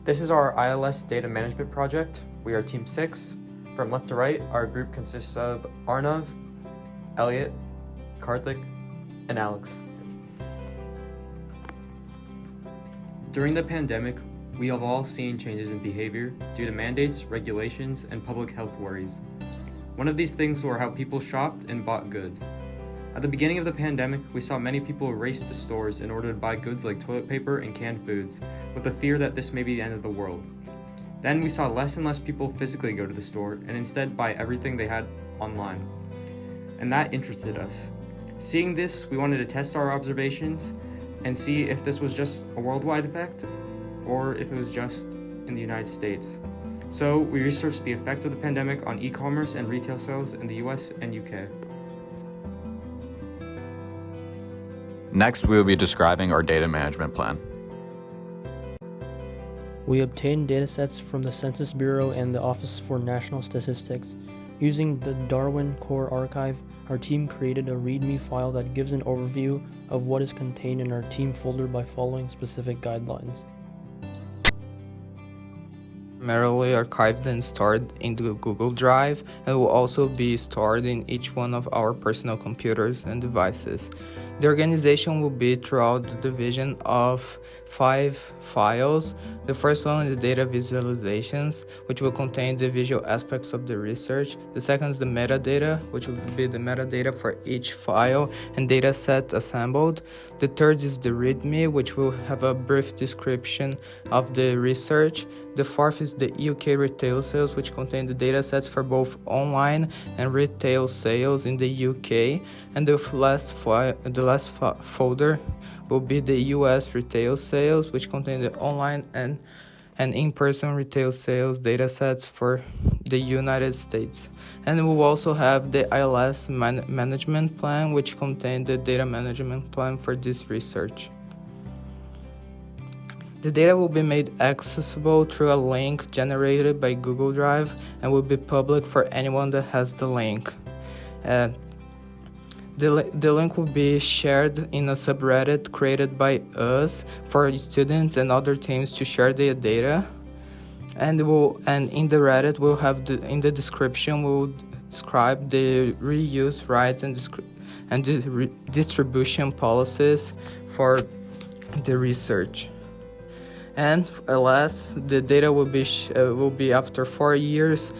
This is our ILS data management project. We are Team 6. From left to right, our group consists of Arnav, Elliot, Karthik, and Alex. During the pandemic, we have all seen changes in behavior due to mandates, regulations, and public health worries. One of these things were how people shopped and bought goods. At the beginning of the pandemic, we saw many people race to stores in order to buy goods like toilet paper and canned foods, with the fear that this may be the end of the world. Then we saw less and less people physically go to the store and instead buy everything they had online. And that interested us. Seeing this, we wanted to test our observations and see if this was just a worldwide effect or if it was just in the United States. So we researched the effect of the pandemic on e-commerce and retail sales in the US and UK. Next, we will be describing our data management plan. We obtained datasets from the Census Bureau and the Office for National Statistics. Using the Darwin Core Archive, our team created a README file that gives an overview of what is contained in our team folder by following specific guidelines. Primarily archived and stored into Google Drive and will also be stored in each one of our personal computers and devices. The organization will be throughout the division of 5 files. The first one is data visualizations, which will contain the visual aspects of the research. The second is the metadata, which will be the metadata for each file and data set assembled. The third is the README, which will have a brief description of the research. The fourth is the UK retail sales, which contain the data sets for both online and retail sales in the UK. And the last folder will be the US retail sales, which contain the online and in-person retail sales data sets for the United States. And we'll also have the ILS management plan, which contain the data management plan for this research. The data will be made accessible through a link generated by Google Drive and will be public for anyone that has the link. The link will be shared in a subreddit created by us for students and other teams to share their data. And in the Reddit we'll have in the description we'll describe the reuse rights and the distribution policies for the research. And last, the data will be after 4 years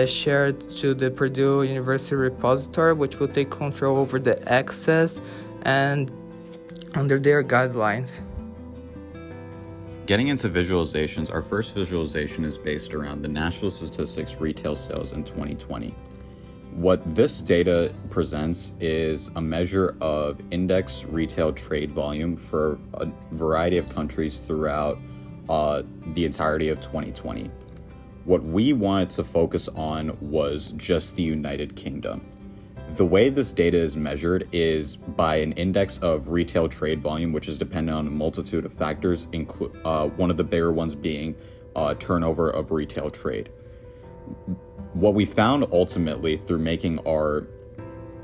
shared to the Purdue University repository, which will take control over the access and under their guidelines. Getting into visualizations, our first visualization is based around the National Statistics retail sales in 2020. What this data presents is a measure of index retail trade volume for a variety of countries throughout the entirety of 2020. What we wanted to focus on was just the United Kingdom. The way this data is measured is by an index of retail trade volume, which is dependent on a multitude of factors, one of the bigger ones being turnover of retail trade. What we found ultimately through making our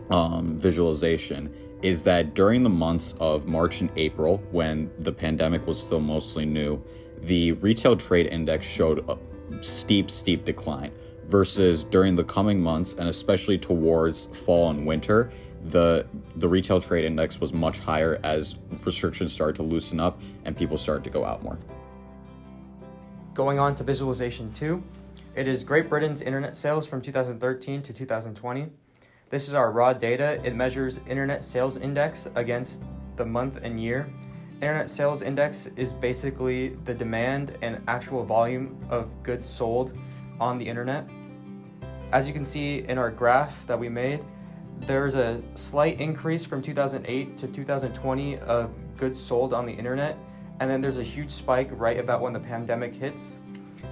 visualization is that during the months of March and April, when the pandemic was still mostly new, the retail trade index showed a steep decline, versus during the coming months, and especially towards fall and winter, the retail trade index was much higher as restrictions started to loosen up and people started to go out more. Going on to visualization 2, it is Great Britain's internet sales from 2013 to 2020. This is our raw data. It measures internet sales index against the month and year. Internet sales index is basically the demand and actual volume of goods sold on the internet. As you can see in our graph that we made, there's a slight increase from 2008 to 2020 of goods sold on the internet, and then there's a huge spike right about when the pandemic hits.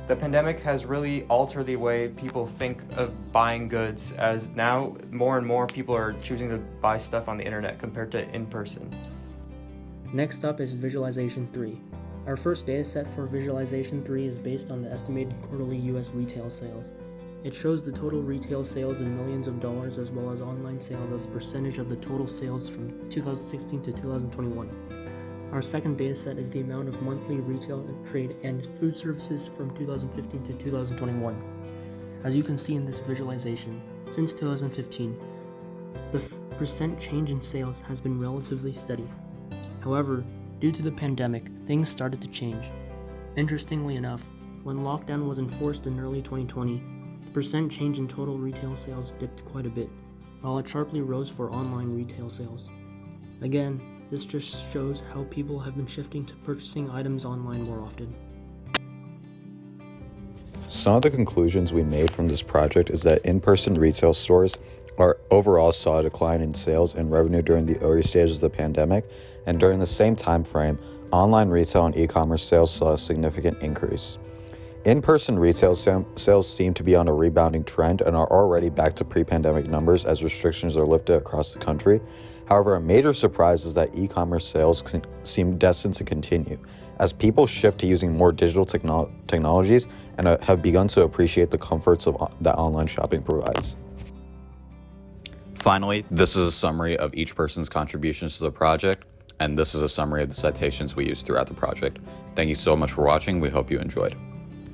The pandemic has really altered the way people think of buying goods, as now more and more people are choosing to buy stuff on the internet compared to in person. Next up is Visualization 3. Our first dataset for Visualization 3 is based on the estimated quarterly US retail sales. It shows the total retail sales in millions of dollars as well as online sales as a percentage of the total sales from 2016 to 2021. Our second dataset is the amount of monthly retail, trade, and food services from 2015 to 2021. As you can see in this visualization, since 2015, the percent change in sales has been relatively steady. However, due to the pandemic, things started to change. Interestingly enough, when lockdown was enforced in early 2020, the percent change in total retail sales dipped quite a bit, while it sharply rose for online retail sales. Again, this just shows how people have been shifting to purchasing items online more often. Some of the conclusions we made from this project is that in-person retail stores overall saw a decline in sales and revenue during the early stages of the pandemic, and during the same time frame, online retail and e-commerce sales saw a significant increase. In-person retail sales seem to be on a rebounding trend and are already back to pre-pandemic numbers as restrictions are lifted across the country. However, a major surprise is that e-commerce sales seem destined to continue as people shift to using more digital technologies and have begun to appreciate the comforts that online shopping provides. Finally, this is a summary of each person's contributions to the project, and this is a summary of the citations we used throughout the project. Thank you so much for watching. We hope you enjoyed.